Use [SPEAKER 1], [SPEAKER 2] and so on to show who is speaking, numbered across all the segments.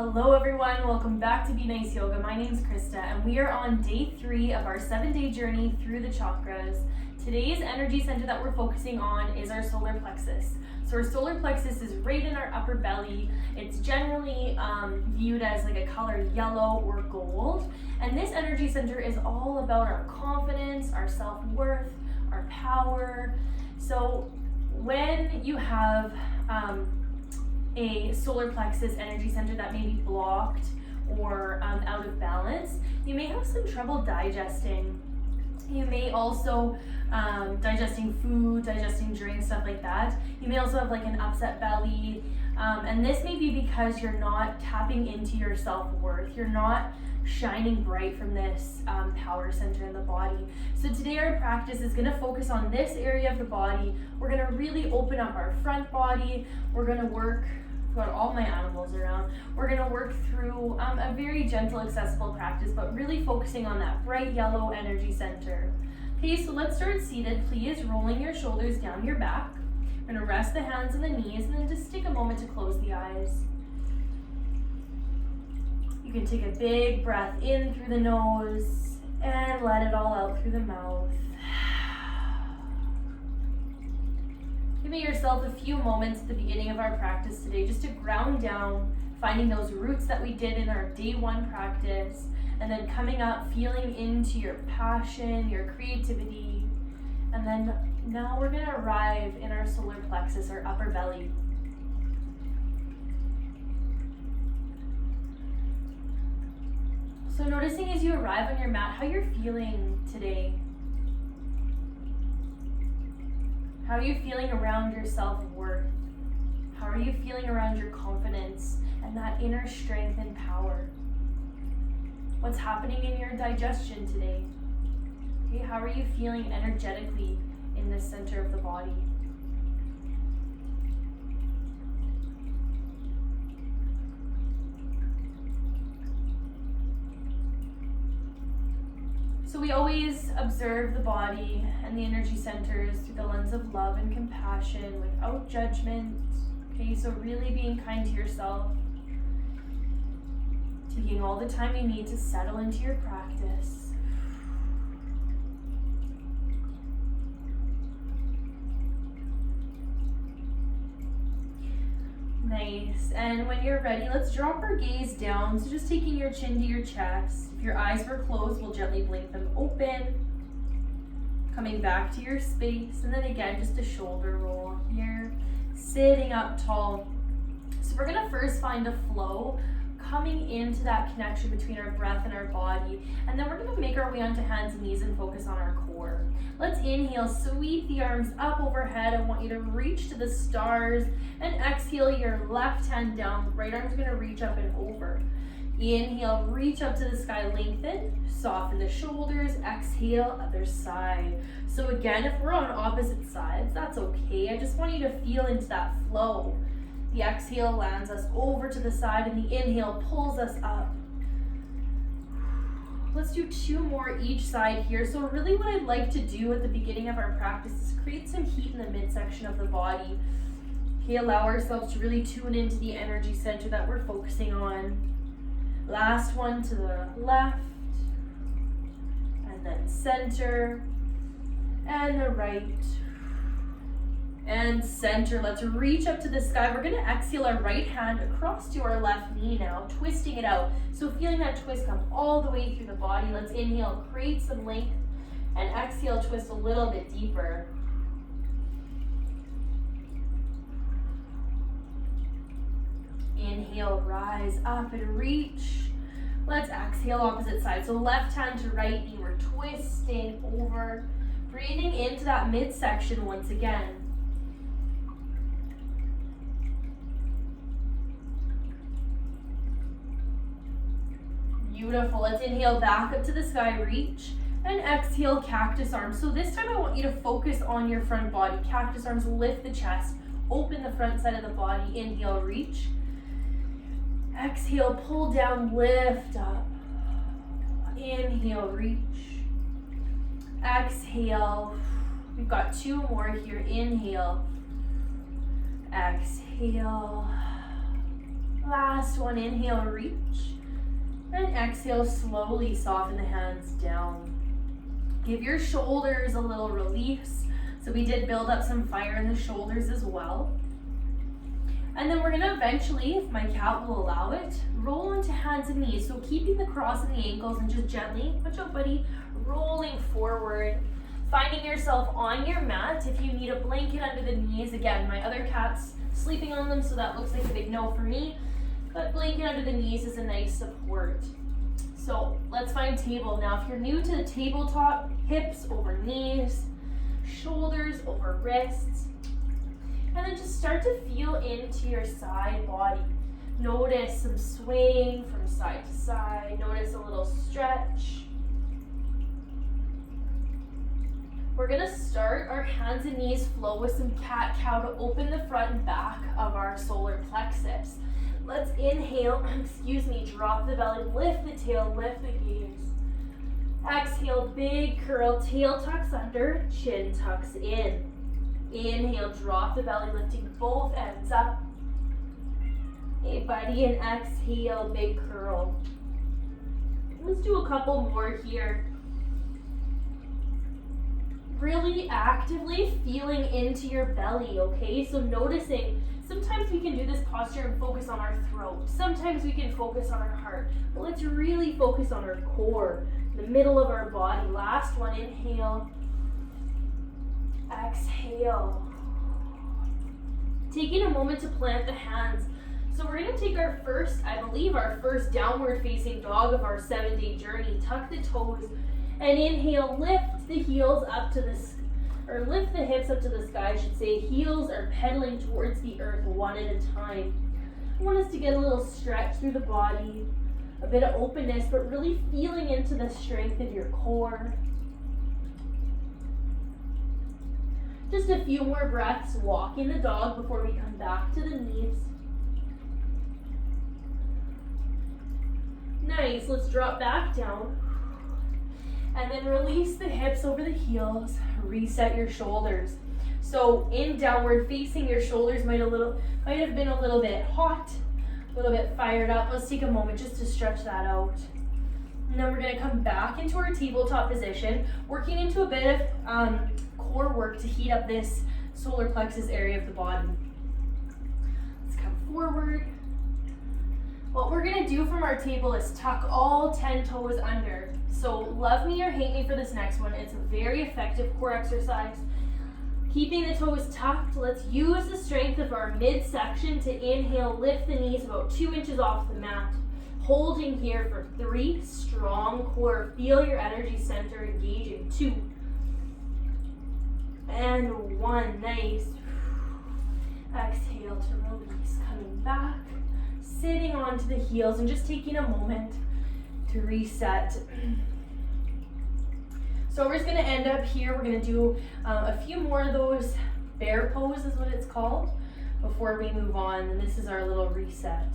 [SPEAKER 1] Hello everyone, welcome back to Be Nice Yoga. My name is Krista and we are on day 3 of our 7-day journey through the chakras. Today's energy center that we're focusing on is our solar plexus. So our solar plexus is right in our upper belly. It's generally viewed as like a color yellow or gold. And this energy center is all about our confidence, our self-worth, our power. So when you have a solar plexus energy center that may be blocked or out of balance, you may have some trouble digesting. You may also digesting food, digesting drinks, stuff like that. You may also have like an upset belly, and this may be because you're not tapping into your self-worth. You're not shining bright from this power center in the body. So today our practice is going to focus on this area of the body. We're going to really open up our front body. We're going to work, got all my animals around. We're going to work through a very gentle, accessible practice, but really focusing on that bright yellow energy center. Okay, so let's start seated. Please rolling your shoulders down your back. We're going to rest the hands on the knees and then just take a moment to close the eyes. You can take a big breath in through the nose and let it all out through the mouth. Giving yourself a few moments at the beginning of our practice today just to ground down, finding those roots that we did in our day 1 practice, and then coming up, feeling into your passion, your creativity, and then now we're going to arrive in our solar plexus, our upper belly. So noticing as you arrive on your mat how you're feeling today. How are you feeling around your self-worth? How are you feeling around your confidence and that inner strength and power? What's happening in your digestion today? Okay, how are you feeling energetically in the center of the body? So we always observe the body and the energy centers through the lens of love and compassion without judgment. Okay, so really being kind to yourself. Taking all the time you need to settle into your practice. Nice. And when you're ready, let's drop our gaze down. So just taking your chin to your chest. If your eyes were closed, we'll gently blink them open. Coming back to your space. And then again, just a shoulder roll here. Sitting up tall. So we're going to first find a flow coming into that connection between our breath and our body. And then we're going to make our way onto hands and knees and focus on our core. Let's inhale, sweep the arms up overhead. I want you to reach to the stars and exhale your left hand down. Right arm's going to reach up and over. Inhale, reach up to the sky, lengthen, soften the shoulders, exhale, other side. So again, if we're on opposite sides, that's okay. I just want you to feel into that flow. The exhale lands us over to the side and the inhale pulls us up. Let's do 2 more each side here. So really what I'd like to do at the beginning of our practice is create some heat in the midsection of the body. Okay, allow ourselves to really tune into the energy center that we're focusing on. Last one to the left, and then center, and the right, and center. Let's reach up to the sky. We're going to exhale our right hand across to our left knee now, twisting it out. So feeling that twist come all the way through the body. Let's inhale, create some length, and exhale, twist a little bit deeper. Inhale, rise up and reach. Let's exhale, opposite side. So left hand to right knee, we're twisting over. Breathing into that midsection once again. Beautiful. Let's inhale back up to the sky, reach, and exhale, cactus arms. So this time I want you to focus on your front body. Cactus arms, lift the chest, open the front side of the body. Inhale, reach. Exhale, pull down, lift up. Inhale, reach. Exhale. We've got 2 more here. Inhale. Exhale. Last one, inhale, reach. And exhale, slowly soften the hands down. Give your shoulders a little release. So we did build up some fire in the shoulders as well. And then we're gonna eventually, if my cat will allow it, roll into hands and knees. So keeping the cross in the ankles and just gently, watch out buddy, rolling forward. Finding yourself on your mat. If you need a blanket under the knees, again, my other cat's sleeping on them, so that looks like a big no for me. But blanket under the knees is a nice support. So let's find table. Now, if you're new to the tabletop, hips over knees, shoulders over wrists. And then just start to feel into your side body. Notice some swaying from side to side. Notice a little stretch. We're gonna start our hands and knees flow with some cat-cow to open the front and back of our solar plexus. Let's inhale, drop the belly, lift the tail, lift the gaze. Exhale, big curl, tail tucks under, chin tucks in. Inhale, drop the belly, lifting both ends up. Hey buddy, and exhale, big curl. Let's do a couple more here. Really actively feeling into your belly, okay? So noticing, sometimes we can do this posture and focus on our throat. Sometimes we can focus on our heart. But let's really focus on our core, the middle of our body. Last one, inhale. Exhale. Taking a moment to plant the hands. So we're gonna take our first downward facing dog of our 7-day journey. Tuck the toes and inhale, lift the heels up to lift the hips up to the sky, I should say. Heels are pedaling towards the earth one at a time. I want us to get a little stretch through the body, a bit of openness, but really feeling into the strength of your core. Just a few more breaths, walking the dog before we come back to the knees. Nice, let's drop back down. And then release the hips over the heels, reset your shoulders. So in downward facing, your shoulders might have been a little bit hot, a little bit fired up. Let's take a moment just to stretch that out. And then we're gonna come back into our tabletop position, working into a bit of core work to heat up this solar plexus area of the body. Let's come forward. What we're gonna do from our table is tuck all 10 toes under. So love me or hate me for this next one. It's a very effective core exercise. Keeping the toes tucked, let's use the strength of our midsection to inhale, lift the knees about 2 inches off the mat. Holding here for 3, strong core. Feel your energy center engaging. 2. And 1, nice. Exhale to release, coming back. Sitting onto the heels and just taking a moment to reset. So we're just gonna end up here. We're gonna do a few more of those bear pose is what it's called before we move on. And this is our little reset.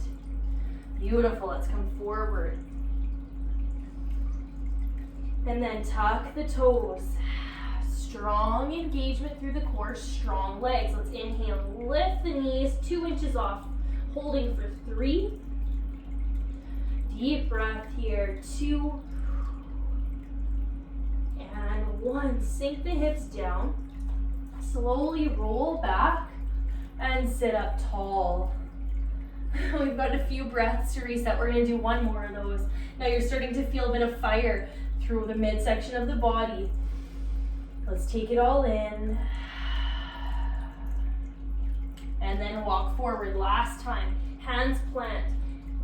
[SPEAKER 1] Beautiful, let's come forward. And then tuck the toes. Strong engagement through the core, strong legs. Let's inhale, lift the knees 2 inches off. Holding for 3. Deep breath here. 2. And 1. Sink the hips down. Slowly roll back and sit up tall. We've got a few breaths to reset. We're going to do one more of those. Now you're starting to feel a bit of fire through the midsection of the body. Let's take it all in. And then walk forward. Last time. Hands plant.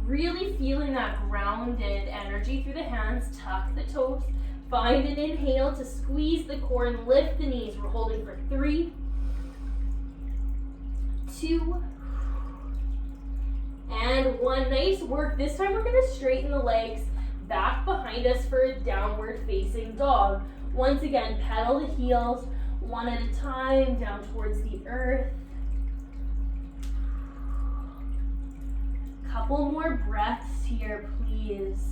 [SPEAKER 1] Really feeling that grounded energy through the hands. Tuck the toes. Find an inhale to squeeze the core and lift the knees. We're holding for 3, 2, and 1. Nice work. This time we're going to straighten the legs back behind us for a downward facing dog. Once again, pedal the heels one at a time down towards the earth. Couple more breaths here, please.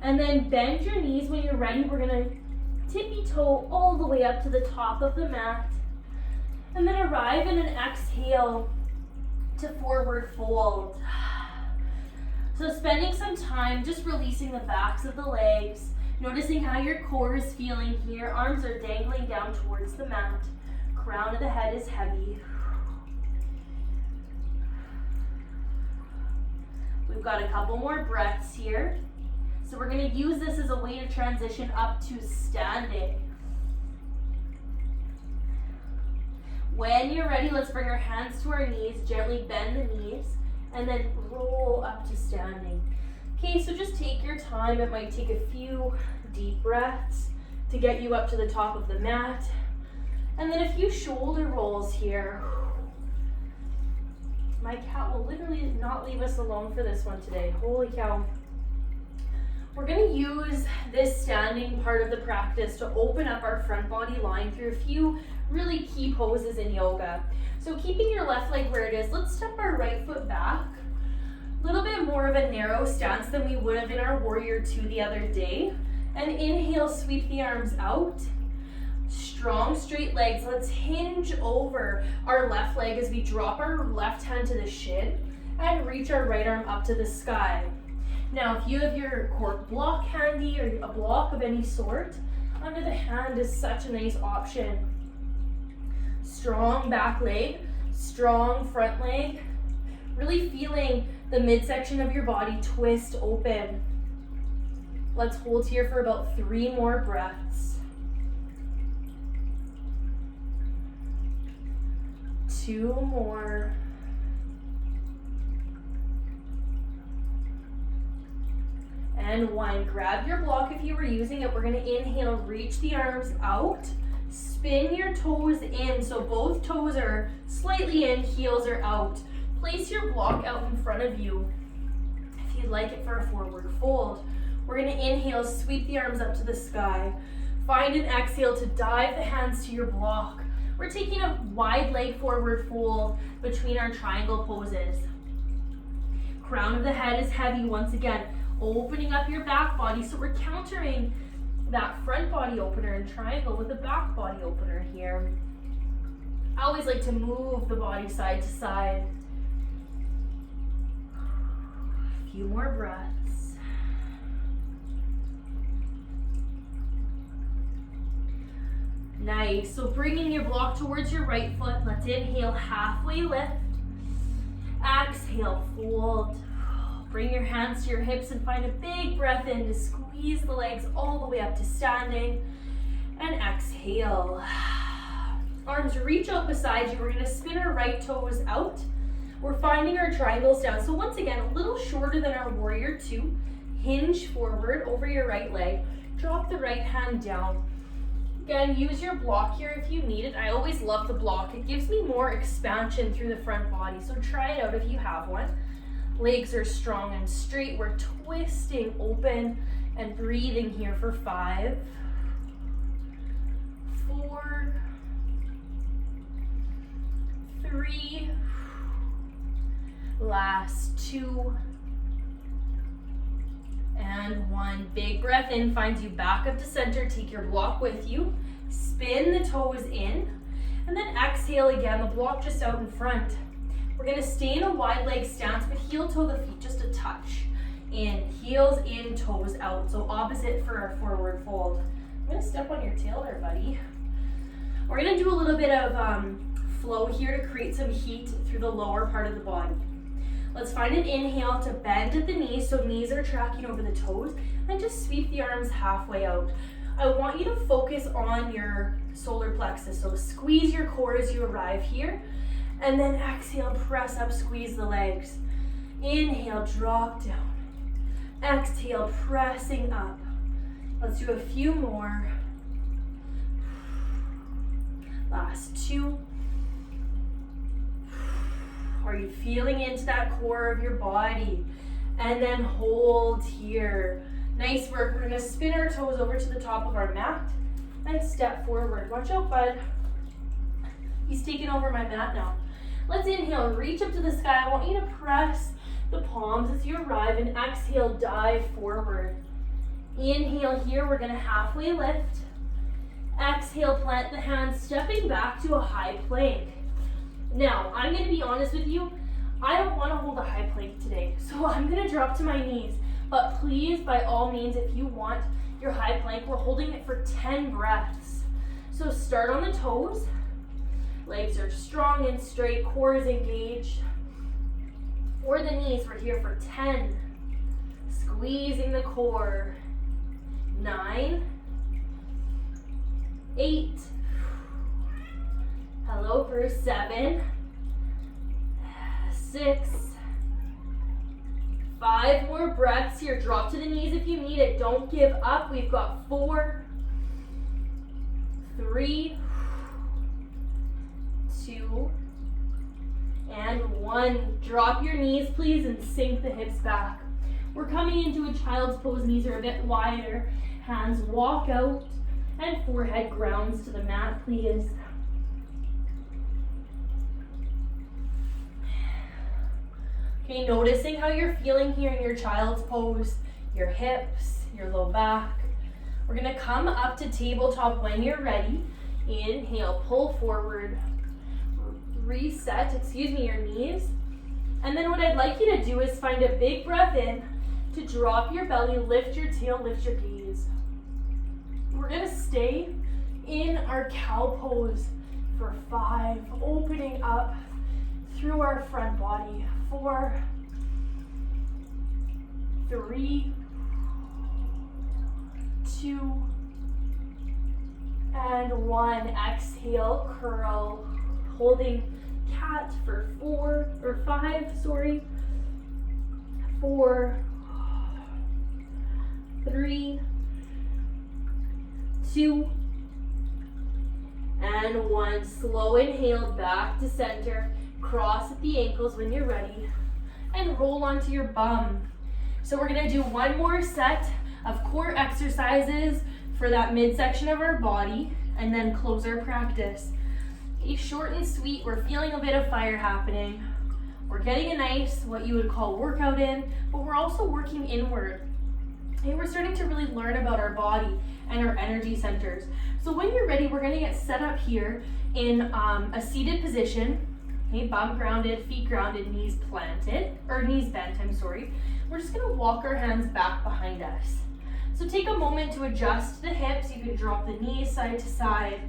[SPEAKER 1] And then bend your knees when you're ready. We're gonna tippy toe all the way up to the top of the mat. And then arrive in an exhale to forward fold. So spending some time just releasing the backs of the legs, noticing how your core is feeling here. Arms are dangling down towards the mat. Crown of the head is heavy. We've got a couple more breaths here. So we're going to use this as a way to transition up to standing. When you're ready, let's bring our hands to our knees, gently bend the knees, and then roll up to standing. Okay, so just take your time. It might take a few deep breaths to get you up to the top of the mat. And then a few shoulder rolls here. My cat will literally not leave us alone for this one today. Holy cow. We're going to use this standing part of the practice to open up our front body line through a few really key poses in yoga. So keeping your left leg where it is, let's step our right foot back. A little bit more of a narrow stance than we would have in our Warrior Two the other day. And inhale, sweep the arms out. Strong straight legs. Let's hinge over our left leg as we drop our left hand to the shin and reach our right arm up to the sky. Now, if you have your cork block handy or a block of any sort, under the hand is such a nice option. Strong back leg, strong front leg, really feeling the midsection of your body twist open. Let's hold here for about 3 more breaths. 2 more. And 1. Grab your block if you were using it. We're going to inhale, reach the arms out. Spin your toes in, so both toes are slightly in, heels are out. Place your block out in front of you if you'd like it for a forward fold. We're going to inhale, sweep the arms up to the sky. Find an exhale to dive the hands to your block. We're taking a wide leg forward fold between our triangle poses. Crown of the head is heavy once again, opening up your back body. So we're countering that front body opener and triangle with a back body opener here. I always like to move the body side to side. A few more breaths. Nice. So bringing your block towards your right foot. Let's inhale, halfway lift. Exhale, fold. Bring your hands to your hips and find a big breath in to squeeze the legs all the way up to standing. And exhale. Arms reach out beside you. We're going to spin our right toes out. We're finding our triangles down. So once again, a little shorter than our Warrior Two. Hinge forward over your right leg. Drop the right hand down. Again, use your block here if you need it. I always love the block. It gives me more expansion through the front body. So try it out if you have one. Legs are strong and straight. We're twisting open and breathing here for 5, 4, 3, last 2, and 1. Big breath in finds you back up to center. Take your block with you. Spin the toes in, and then exhale again. The block just out in front. We're going to stay in a wide leg stance, but heel toe the feet just a touch. In, heels in, toes out. So opposite for our forward fold. I'm going to step on your tail there, buddy. We're going to do a little bit of flow here to create some heat through the lower part of the body. Let's find an inhale to bend at the knees, so knees are tracking over the toes, and just sweep the arms halfway out. I want you to focus on your solar plexus, so squeeze your core as you arrive here. And then exhale, press up, squeeze the legs. Inhale, drop down. Exhale, pressing up. Let's do a few more. Last 2. Are you feeling into that core of your body? And then hold here. Nice work. We're going to spin our toes over to the top of our mat and step forward. Watch out, bud. He's taking over my mat now. Let's inhale, reach up to the sky. I want you to press the palms as you arrive, and exhale, dive forward. Inhale here, we're going to halfway lift. Exhale, plant the hands, stepping back to a high plank. Now, I'm going to be honest with you. I don't want to hold a high plank today, so I'm going to drop to my knees. But please, by all means, if you want your high plank, we're holding it for 10 breaths. So start on the toes. Legs are strong and straight, core is engaged. Or the knees, we're here for 10. Squeezing the core. 9, 8, hello for 7, 6, 5 more breaths here. Drop to the knees if you need it. Don't give up. We've got 4, 3, 2, and 1. Drop your knees, please, and sink the hips back. We're coming into a child's pose. Knees are a bit wider. Hands walk out, and forehead grounds to the mat, please. Okay, noticing how you're feeling here in your child's pose, your hips, your low back. We're gonna come up to tabletop when you're ready. Inhale, pull forward, reset, your knees. And then what I'd like you to do is find a big breath in to drop your belly, lift your tail, lift your gaze. We're gonna stay in our cow pose for 5, opening up through our front body. 4, 3, 2, and 1. Exhale, curl, holding cat for 5, 4, 3, 2, and 1. Slow inhale back to center. Cross at the ankles when you're ready, and roll onto your bum. So we're gonna do one more set of core exercises for that midsection of our body, and then close our practice. Okay, short and sweet. We're feeling a bit of fire happening. We're getting a nice, what you would call workout in, but we're also working inward. Okay, we're starting to really learn about our body and our energy centers. So when you're ready, we're gonna get set up here in a seated position. Okay, bum grounded, feet grounded, knees planted, or knees bent, We're just gonna walk our hands back behind us. So take a moment to adjust the hips. You can drop the knees side to side.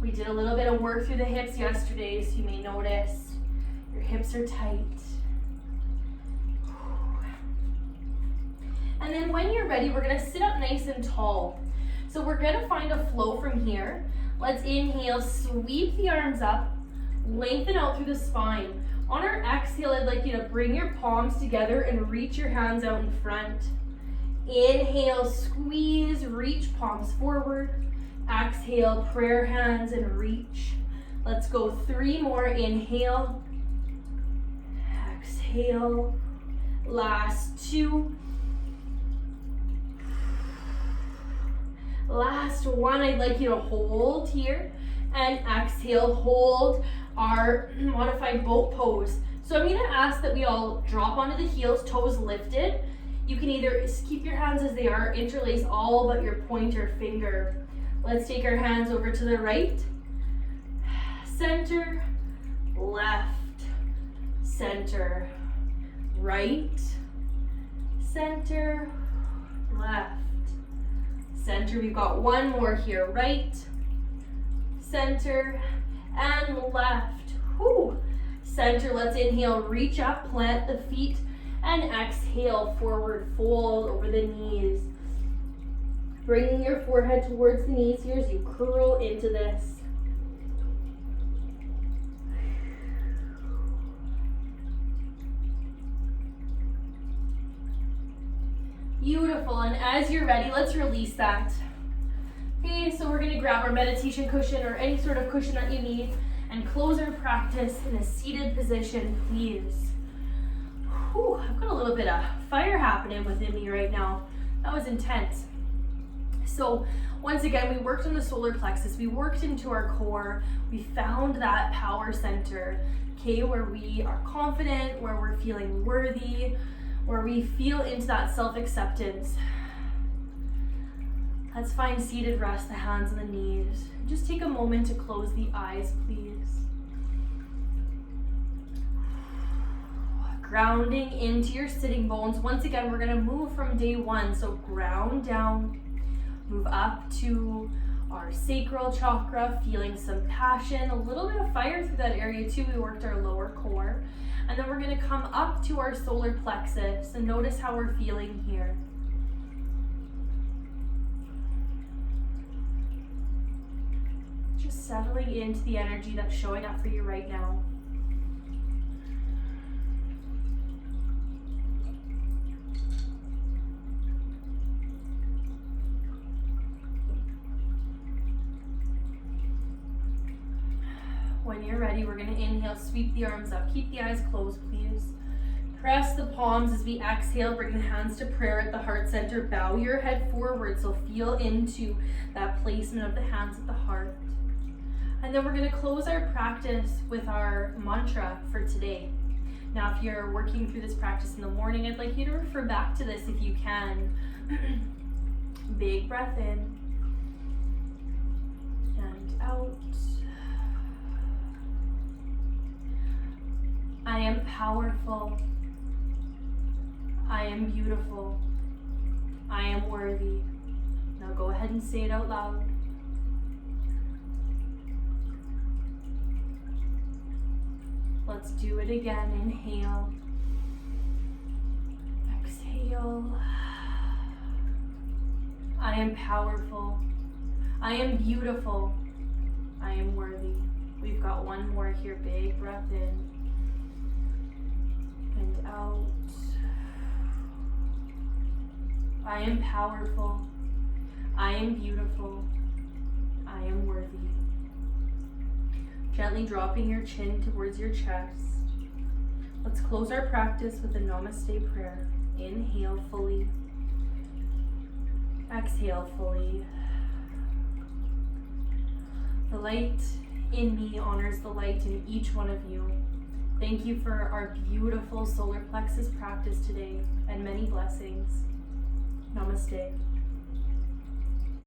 [SPEAKER 1] We did a little bit of work through the hips yesterday, so you may notice your hips are tight. And then when you're ready, we're gonna sit up nice and tall. So we're gonna find a flow from here. Let's inhale, sweep the arms up, lengthen out through the spine. On our exhale, I'd like you to bring your palms together and reach your hands out in front. Inhale, squeeze, reach palms forward. Exhale, prayer hands and reach. Let's go 3 more. Inhale, exhale, last 2. Last 1, I'd like you to hold here and exhale, hold our modified boat pose. So I'm gonna ask that we all drop onto the heels, toes lifted. You can either keep your hands as they are, interlace all but your pointer finger. Let's take our hands over to the right, center, left, center, right, center, left, center. We've got 1 more here. Right, center, and left. Whew. Center. Let's inhale, reach up, plant the feet, and exhale, forward fold over the knees. Bringing your forehead towards the knees here as you curl into this. Beautiful, and as you're ready, let's release that. Okay, so we're gonna grab our meditation cushion or any sort of cushion that you need and close our practice in a seated position, please. Whew, I've got a little bit of fire happening within me right now. That was intense. So once again, we worked on the solar plexus, we worked into our core, we found that power center, okay, where we are confident, where we're feeling worthy, where we feel into that self-acceptance. Let's find seated rest, the hands and the knees. Just take a moment to close the eyes, please. grounding into your sitting bones. Once again, we're gonna move from day one. So ground down, move up to our sacral chakra, feeling some passion, a little bit of fire through that area too. We worked our lower core. And then we're gonna come up to our solar plexus and notice how we're feeling here. Just settling into the energy that's showing up for you right now. When you're ready, we're going to inhale, sweep the arms up. Keep the eyes closed, please. Press the palms as we exhale. Bring the hands to prayer at the heart center. Bow your head forward, so feel into that placement of the hands at the heart. And then we're going to close our practice with our mantra for today. Now, if you're working through this practice in the morning, I'd like you to refer back to this if you can. Big breath in and out. I am powerful. I am beautiful. I am worthy. Now go ahead and say it out loud. Let's do it again. Inhale. Exhale. I am powerful. I am beautiful. I am worthy. We've got one more here. Big breath in and out. I am powerful. I am beautiful. I am worthy. Gently dropping your chin towards your chest. Let's close our practice with a namaste prayer. Inhale fully. Exhale fully. The light in me honors the light in each one of you. Thank you for our beautiful solar plexus practice today, and many blessings. Namaste.